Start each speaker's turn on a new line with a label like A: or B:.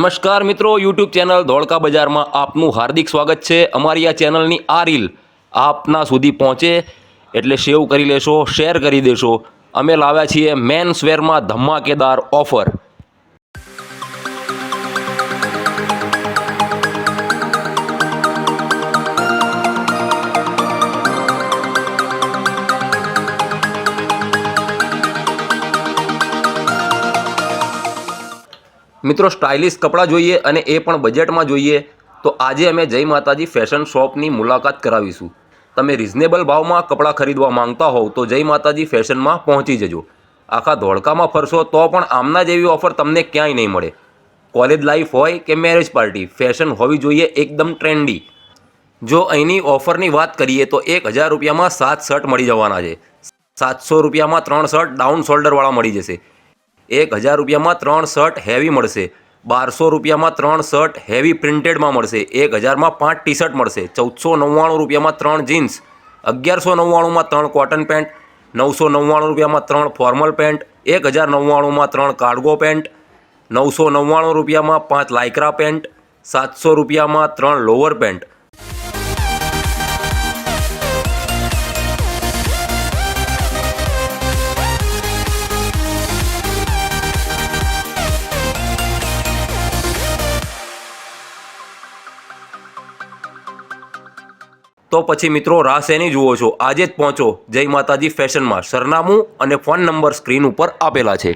A: નમસ્કાર મિત્રો, YouTube channel Dholka બજારમાં આપનું હાર્દિક સ્વાગત છે। અમારી આ ચેનલની આ રીલ આપના સુધી પહોંચે એટલે સેવ કરી લેશો, શેર કરી દેશો। અમે લાવ્યા છીએ મેન્સ વેરમાં ધમાકેદાર ઓફર। મિત્રો સ્ટાઇલિશ કપડાં જોઈએ અને એ પણ બજેટમાં જોઈએ તો આજે અમે જય માતાજી ફેશન શોપની મુલાકાત કરાવીશું। તમે રિઝનેબલ ભાવમાં કપડાં ખરીદવા માંગતા હોવ તો જય માતાજી ફેશનમાં પહોંચી જજો। આખા ધોળકામાં ફરશો તો પણ આમના જેવી ઓફર તમને ક્યાંય નહીં મળે। કોલેજ લાઈફ હોય કે મેરેજ પાર્ટી, ફેશન હોવી જોઈએ એકદમ ટ્રેન્ડી। જો અહીંની ઓફરની વાત કરીએ તો 1000 રૂપિયામાં 7 શર્ટ મળી જવાના છે। 700 રૂપિયામાં 3 શર્ટ ડાઉન શોલ્ડરવાળા મળી જશે। 1000 રૂપિયામાં 3 શર્ટ હેવી મળશે। 1200 રૂપિયામાં 3 શર્ટ હેવી પ્રિન્ટેડમાં મળશે। 1000માં 5 ટી શર્ટ મળશે। 1499 રૂપિયામાં 3 જીન્સ। 1199માં 3 cotton pant. 999 રૂપિયામાં 3 ફોર્મલ પેન્ટ। 1099માં 3 cargo pant. 999 રૂપિયામાં 5 લાઇક્રા પેન્ટ। 700 રૂપિયામાં 3 લોવર પેન્ટ। તો પછી મિત્રો રાહ શેની જુઓ છો? આજે જ પહોંચો જય માતાજી ફેશનમાં। સરનામું અને ફોન નંબર સ્ક્રીન ઉપર આપેલા છે।